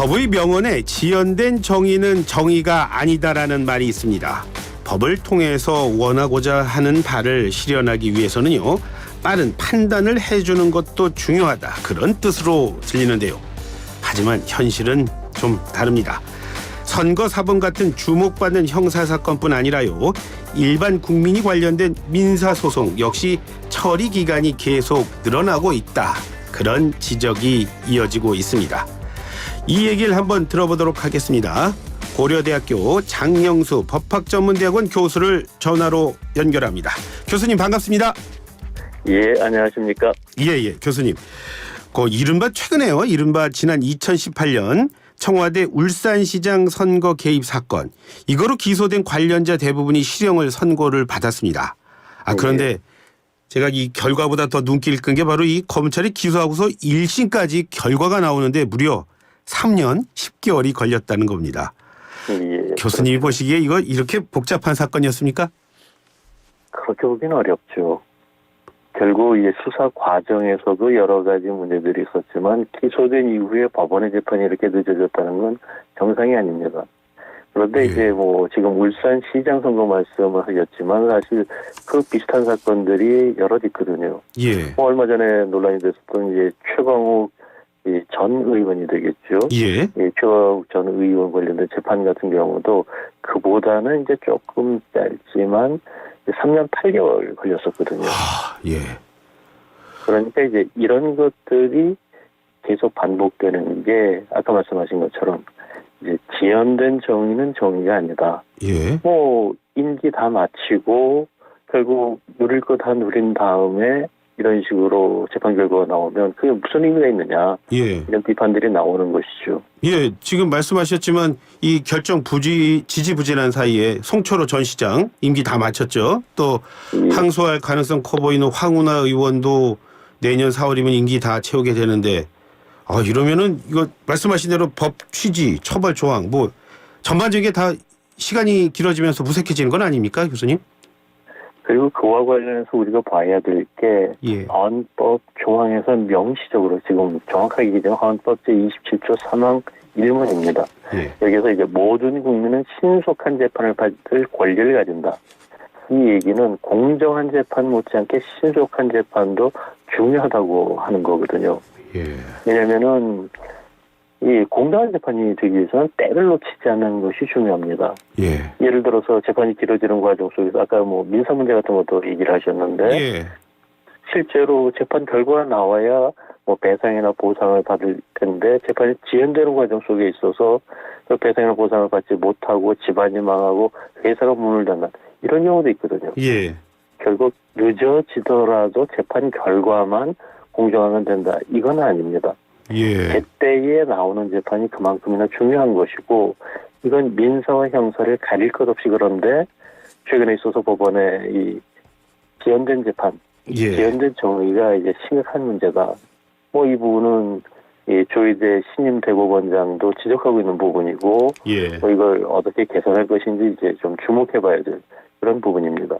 법의 명언에 지연된 정의는 정의가 아니다라는 말이 있습니다. 법을 통해서 원하고자 하는 바를 실현하기 위해서는요, 빠른 판단을 해주는 것도 중요하다, 그런 뜻으로 들리는데요. 하지만 현실은 좀 다릅니다. 선거사범 같은 주목받는 형사사건뿐 아니라요, 일반 국민이 관련된 민사소송 역시 처리 기간이 계속 늘어나고 있다, 그런 지적이 이어지고 있습니다. 이 얘기를 한번 들어보도록 하겠습니다. 고려대학교 장영수 법학전문대학원 교수를 전화로 연결합니다. 교수님 반갑습니다. 예, 안녕하십니까. 예, 교수님. 이른바 최근에요. 이른바 지난 2018년 청와대 울산시장 선거 개입 사건, 이거로 기소된 관련자 대부분이 실형을 선고를 받았습니다. 그런데 제가 이 결과보다 더 눈길을 끈 게 바로 이 검찰이 기소하고서 1심까지 결과가 나오는데 무려 3년 10개월이 걸렸다는 겁니다. 예, 교수님이 보시기에 이거 이렇게 복잡한 사건이었습니까? 그렇게 보기는 어렵죠. 결국 이제 수사 과정에서도 여러 가지 문제들이 있었지만 기소된 이후에 법원의 재판이 이렇게 늦어졌다는 건 정상이 아닙니다. 그런데 이제 지금 울산시장 선거 말씀을 하셨지만 사실 그 비슷한 사건들이 여럿 있거든요. 예. 얼마 전에 논란이 됐었던 이제 최광욱 전 의원이 되겠죠. 예. 최광욱 전 의원 관련된 재판 같은 경우도 그보다는 이제 조금 짧지만 3년 8개월 걸렸었거든요. 예. 그러니까 이제 이런 것들이 계속 반복되는 게 아까 말씀하신 것처럼 이제 지연된 정의는 정의가 아니다. 예. 임기 다 마치고 결국 누릴 거 다 누린 다음에 이런 식으로 재판 결과가 나오면 그게 무슨 의미가 있느냐. 예. 이런 비판들이 나오는 것이죠. 예, 지금 말씀하셨지만 이 결정 지지부진한 사이에 송철호 전 시장 임기 다 마쳤죠. 또 항소할 가능성 커 보이는 황운하 의원도 내년 4월이면 임기 다 채우게 되는데, 이러면은 이거 말씀하신 대로 법 취지, 처벌 조항 전반적인 게 다 시간이 길어지면서 무색해지는 건 아닙니까, 교수님? 그리고 그와 관련해서 우리가 봐야 될 게 헌법 조항에서 명시적으로 지금 정확하게 얘기하면 헌법 제27조 3항 1문입니다. 여기서 이제 모든 국민은 신속한 재판을 받을 권리를 가진다. 이 얘기는 공정한 재판 못지않게 신속한 재판도 중요하다고 하는 거거든요. 왜냐면은 이 공정한 재판이 되기 위해서는 때를 놓치지 않는 것이 중요합니다. 예를 들어서 재판이 길어지는 과정 속에서 아까 민사 문제 같은 것도 얘기를 하셨는데 실제로 재판 결과가 나와야 배상이나 보상을 받을 텐데 재판이 지연되는 과정 속에 있어서 배상이나 보상을 받지 못하고 집안이 망하고 회사가 문을 닫는 이런 경우도 있거든요. 결국 늦어지더라도 재판 결과만 공정하면 된다. 이건 아닙니다. 그때에 나오는 재판이 그만큼이나 중요한 것이고 이건 민사와 형사를 가릴 것 없이 그런데 최근에 있어서 법원의 이 지연된 재판, 지연된 정의가 이제 심각한 문제다. 이 부분은 조희대 신임 대법원장도 지적하고 있는 부분이고 이걸 어떻게 개선할 것인지 이제 좀 주목해봐야 될 그런 부분입니다.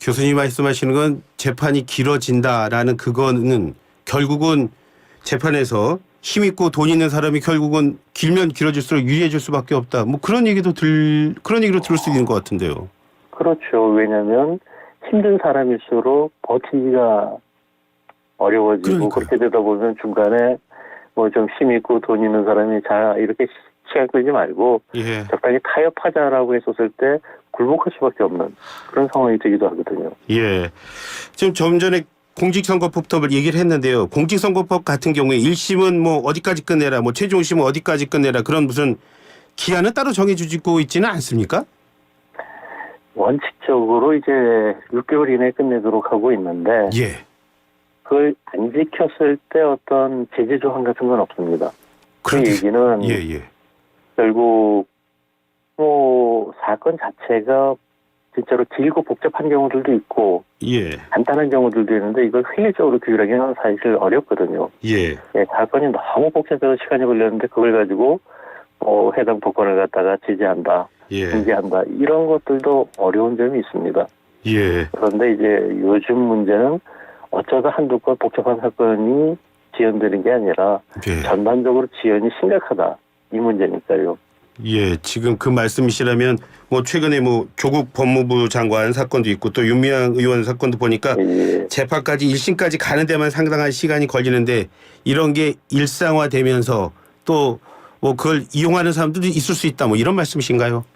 교수님 말씀하시는 건 재판이 길어진다라는 그거는 결국은 재판에서 힘있고 돈 있는 사람이 결국은 길면 길어질수록 유리해질 수밖에 없다. 그런 얘기로 들을 수 있는 것 같은데요. 그렇죠. 왜냐하면 힘든 사람일수록 버티기가 어려워지고 그렇게 되다 보면 중간에 좀 힘있고 돈 있는 사람이 이렇게 시간 끌지 말고 적당히 타협하자라고 했었을 때 굴복할 수밖에 없는 그런 상황이 되기도 하거든요. 지금 좀 전에 공직선거법을 얘기를 했는데요. 공직선거법 같은 경우에 1심은 어디까지 끝내라, 최종심은 어디까지 끝내라, 그런 무슨 기한은 따로 정해주고 있지는 않습니까? 원칙적으로 이제 6개월 이내에 끝내도록 하고 있는데 그걸 안 지켰을 때 어떤 제재 조항 같은 건 없습니다. 그 얘기는 결국 사건 자체가 진짜로 길고 복잡한 경우들도 있고 간단한 경우들도 있는데 이걸 회의적으로 규율하기는 사실 어렵거든요. 사건이 너무 복잡해서 시간이 걸렸는데 그걸 가지고 해당 법관을 갖다가 지지한다, 중지한다 이런 것들도 어려운 점이 있습니다. 그런데 이제 요즘 문제는 어쩌다 한두 건 복잡한 사건이 지연되는 게 아니라 전반적으로 지연이 심각하다. 이 문제니까요. 예, 지금 그 말씀이시라면 뭐 최근에 뭐 조국 법무부 장관 사건도 있고 또 윤미향 의원 사건도 보니까 예. 재판까지 1심까지 가는 데만 상당한 시간이 걸리는데 이런 게 일상화되면서 또 뭐 그걸 이용하는 사람들도 있을 수 있다 뭐 이런 말씀이신가요?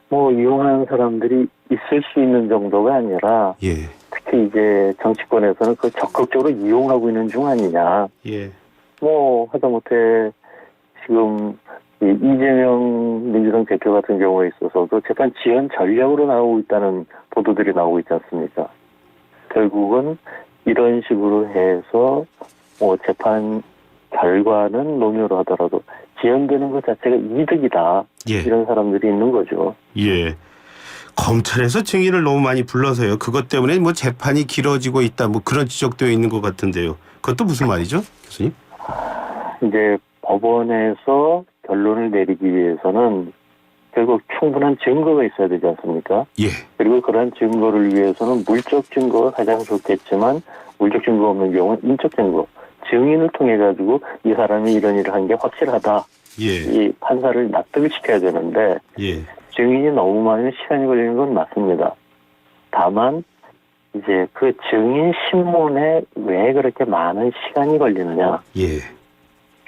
뭐 이용하는 사람들이 있을 수 있는 정도가 아니라 예. 특히 이제 정치권에서는 그 적극적으로 이용하고 있는 중 아니냐. 예. 뭐 하다못해 지금 이재명 민주당 대표 같은 경우에 있어서도 재판 지연 전략으로 나오고 있다는 보도들이 나오고 있지 않습니까? 결국은 이런 식으로 해서 뭐 재판 결과는 노묘로 하더라도 지연되는 것 자체가 이득이다. 예. 이런 사람들이 있는 거죠. 예. 검찰에서 증인을 너무 많이 불러서요. 그것 때문에 뭐 재판이 길어지고 있다. 뭐 그런 지적도 있는 것 같은데요. 그것도 무슨 말이죠, 교수님? 이제 법원에서 결론을 내리기 위해서는 결국 충분한 증거가 있어야 되지 않습니까? 예. 그리고 그러한 증거를 위해서는 물적 증거가 가장 좋겠지만 물적 증거가 없는 경우는 인적 증거, 증인을 통해 가지고 이 사람이 이런 일을 한 게 확실하다. 예. 이 판사를 납득을 시켜야 되는데 예. 증인이 너무 많으면 시간이 걸리는 건 맞습니다. 다만 이제 그 증인 신문에 왜 그렇게 많은 시간이 걸리느냐. 예.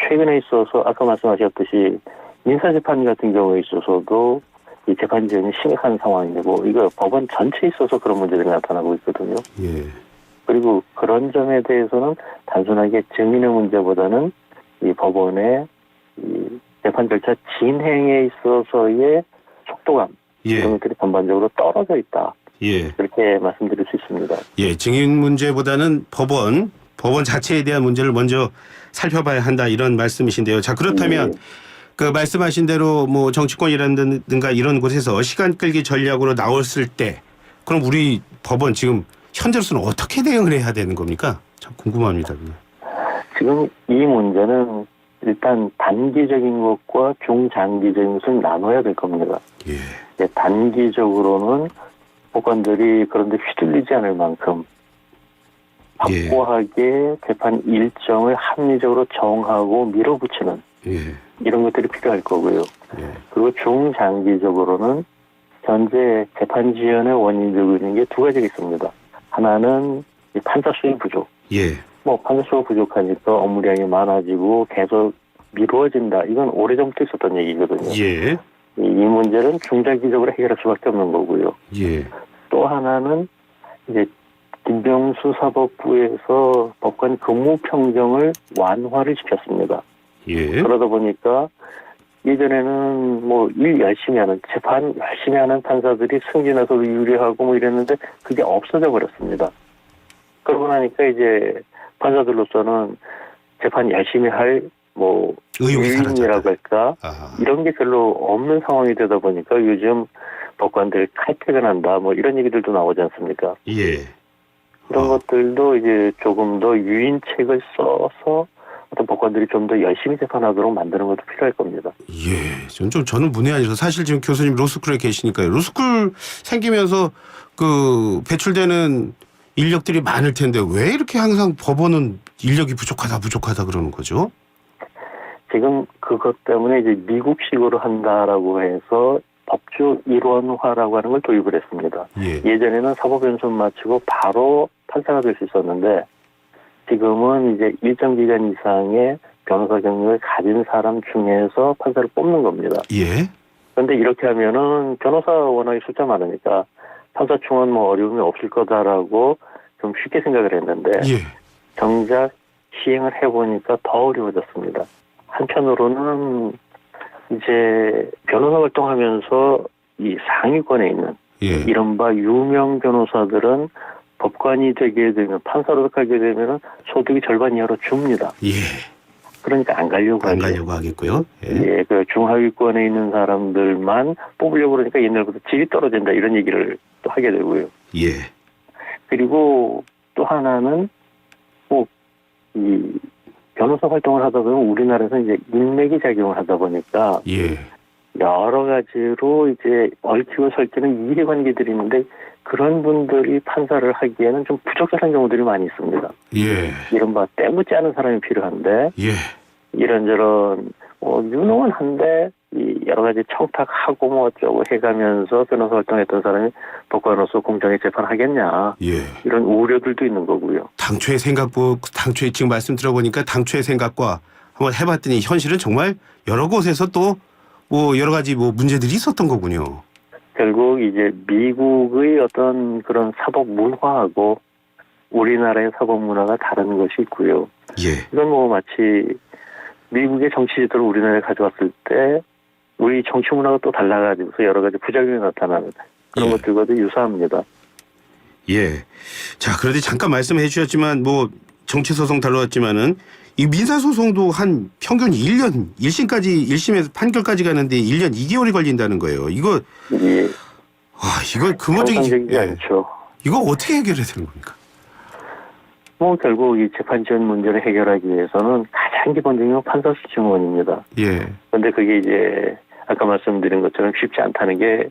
최근에 있어서 아까 말씀하셨듯이 민사재판 같은 경우에 있어서도 이 재판 지연이 심각한 상황이고 이거 법원 전체에 있어서 그런 문제들이 나타나고 있거든요. 예. 그리고 그런 점에 대해서는 단순하게 증인의 문제보다는 이 법원의 이 재판 절차 진행에 있어서의 속도감 예. 이런 것들이 전반적으로 떨어져 있다. 예. 그렇게 말씀드릴 수 있습니다. 예. 증인 문제보다는 법원 자체에 대한 문제를 먼저 살펴봐야 한다 이런 말씀이신데요. 자, 그렇다면 그 말씀하신 대로 뭐 정치권이라든가 이런 곳에서 시간 끌기 전략으로 나왔을 때 그럼 우리 법원 지금 현재로서는 어떻게 대응을 해야 되는 겁니까? 참 궁금합니다. 지금 이 문제는 일단 단기적인 것과 중장기적인 것을 나눠야 될 겁니다. 예. 단기적으로는 법관들이 그런데 휘둘리지 않을 만큼 확고하게 재판 일정을 합리적으로 정하고 밀어붙이는 예. 이런 것들이 필요할 거고요. 예. 그리고 중장기적으로는 현재 재판 지연의 원인이 되고 있는 게 두 가지가 있습니다. 하나는 이 판사 수의 부족. 예. 뭐 판사 수가 부족하니까 업무량이 많아지고 계속 미루어진다. 이건 오래전부터 있었던 얘기거든요. 예. 이 문제는 중장기적으로 해결할 수밖에 없는 거고요. 예. 또 하나는 이제 김병수 사법부에서 법관 근무 평정을 완화를 시켰습니다. 예. 그러다 보니까 예전에는 뭐 일 열심히 하는 재판 열심히 하는 판사들이 승진해서도 유리하고 뭐 이랬는데 그게 없어져 버렸습니다. 그러고 나니까 이제 판사들로서는 재판 열심히 할 뭐 유인이라고 할까 이런 게 별로 없는 상황이 되다 보니까 요즘 법관들 칼퇴근한다 뭐 이런 얘기들도 나오지 않습니까? 예. 이런 것들도 이제 조금 더 유인책을 써서 어떤 법관들이 좀 더 열심히 재판하도록 만드는 것도 필요할 겁니다. 예. 저는 문외한이라서 사실 지금 교수님 로스쿨에 계시니까요. 로스쿨 생기면서 그 배출되는 인력들이 많을 텐데 왜 이렇게 항상 법원은 인력이 부족하다 그러는 거죠? 지금 그것 때문에 이제 미국식으로 한다라고 해서 법조 일원화라고 하는 걸 도입을 했습니다. 예. 예전에는 사법연수원 마치고 바로 판사가 될 수 있었는데 지금은 이제 일정 기간 이상의 변호사 경력을 가진 사람 중에서 판사를 뽑는 겁니다. 예. 그런데 이렇게 하면은 변호사 워낙에 숫자 많으니까 판사 충원 뭐 어려움이 없을 거다라고 좀 쉽게 생각을 했는데 예. 정작 시행을 해보니까 더 어려워졌습니다. 한편으로는 이제 변호사 활동하면서 이 상위권에 있는 예. 이른바 유명 변호사들은 법관이 되게 되면 판사로 가게 되면 소득이 절반 이하로 줍니다. 예. 그러니까 안 가려고 하겠고요. 예, 그 중하위권에 있는 사람들만 뽑으려고 그러니까 옛날부터 질이 떨어진다 이런 얘기를 또 하게 되고요. 예. 그리고 또 하나는 꼭 이 변호사 활동을 하다 보면 우리나라에서 이제 인맥이 작용을 하다 보니까 예. 여러 가지로 이제 얽히고 설키는 이해관계들이 있는데 그런 분들이 판사를 하기에는 좀 부적절한 경우들이 많이 있습니다. 예. 이른바 때묻지 않은 사람이 필요한데 예. 이런저런 유능은 한데 이 여러 가지 청탁하고 뭐 어쩌고 해가면서 변호사 활동했던 사람이 법관으로서 공정히 재판하겠냐. 예. 이런 우려들도 있는 거고요. 당초의 지금 말씀 들어보니까 당초의 생각과 한번 해봤더니 현실은 정말 여러 곳에서 또 뭐 여러 가지 뭐 문제들이 있었던 거군요. 결국 이제 미국의 어떤 그런 사법 문화하고 우리나라의 사법 문화가 다른 것이 있고요. 예. 이건 뭐 마치 미국의 정치 제도를 우리나라에 가져왔을 때 우리 정치 문화가 또 달라가지고서 여러 가지 부작용이 나타나는 그런 예. 것들과도 유사합니다. 예. 자, 그런데 잠깐 말씀해 주셨지만 뭐 정치 소송 다루었지만은 이 민사 소송도 한 평균 1년 1심에서 판결까지 가는데 1년 2개월이 걸린다는 거예요. 이거 예. 이거 근본적인 정상적이지 않죠. 이거 어떻게 해결해야 되는 겁니까? 뭐 결국 이 재판 지연 문제를 해결하기 위해서는 가장 기본적인 건 판사 수증원입니다. 예. 그런데 그게 이제 아까 말씀드린 것처럼 쉽지 않다는 게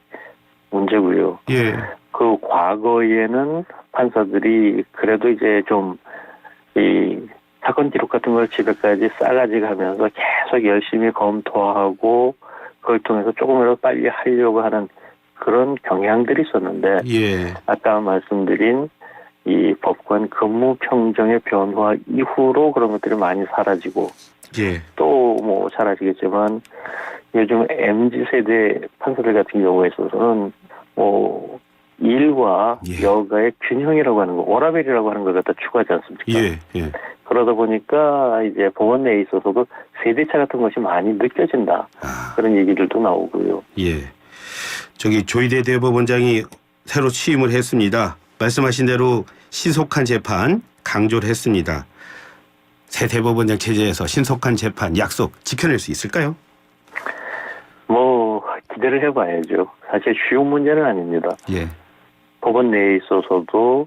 문제고요. 예. 그 과거에는 판사들이 그래도 이제 좀 이 사건 기록 같은 걸 집에까지 싸가지 가면서 계속 열심히 검토하고 그걸 통해서 조금이라도 빨리 하려고 하는 그런 경향들이 있었는데 예. 아까 말씀드린 이 법관 근무 평정의 변화 이후로 그런 것들이 많이 사라지고 예. 또 뭐 잘 아시겠지만 요즘 MZ세대 판사들 같은 경우에 있어서는 뭐 일과 예. 여가의 균형이라고 하는 거, 워라밸이라고 하는 걸 갖다 추구하지 않습니까? 예. 예. 그러다 보니까 이제 법원 내에 있어서도 세대차 같은 것이 많이 느껴진다. 그런 얘기들도 나오고요. 예. 저기 조희대 대법원장이 새로 취임을 했습니다. 말씀하신 대로 신속한 재판 강조를 했습니다. 새 대법원장 체제에서 신속한 재판 약속 지켜낼 수 있을까요? 뭐 기대를 해봐야죠. 사실 쉬운 문제는 아닙니다. 예. 법원 내에 있어서도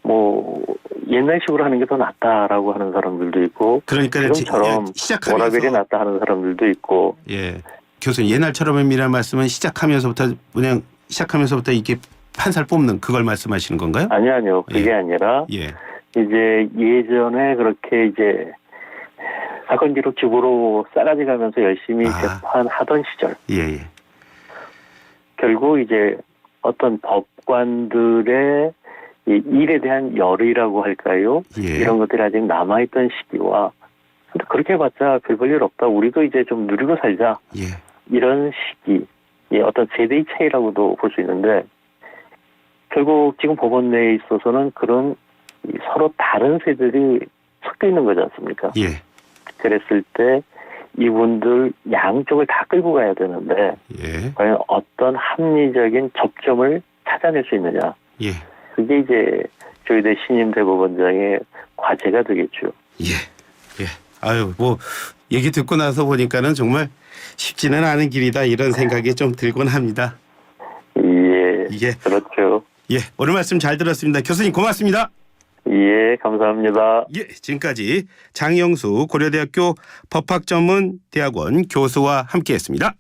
뭐 옛날식으로 하는 게 더 낫다라고 하는 사람들도 있고 그러니까 지금처럼 워라밸이 낫다 하는 사람들도 있고. 예. 교수님 옛날처럼이라는 말씀은 시작하면서부터 이렇게 판사를 뽑는 그걸 말씀하시는 건가요? 아니요. 그게 예. 아니라 예. 이제 예전에 그렇게 이제 사건 기록 집으로 싸가지 가면서 열심히 재판하던 시절. 예. 결국 이제 어떤 법관들의 이 일에 대한 열의라고 할까요? 예. 이런 것들이 아직 남아있던 시기와 근데 그렇게 해봤자 별 볼 일 없다. 우리도 이제 좀 누리고 살자. 예. 이런 시기, 어떤 세대의 차이라고도 볼 수 있는데 결국 지금 법원 내에 있어서는 그런 서로 다른 세대들이 섞여 있는 거지 않습니까? 예. 그랬을 때 이분들 양쪽을 다 끌고 가야 되는데 예. 과연 어떤 합리적인 접점을 찾아낼 수 있느냐. 예. 그게 이제 조희대 신임 대법원장의 과제가 되겠죠. 예. 예. 아유, 뭐 얘기 듣고 나서 보니까는 정말 쉽지는 않은 길이다 이런 생각이 좀 들곤 합니다. 예. 그렇죠. 예. 오늘 말씀 잘 들었습니다. 교수님 고맙습니다. 예, 감사합니다. 예, 지금까지 장영수 고려대학교 법학전문대학원 교수와 함께했습니다.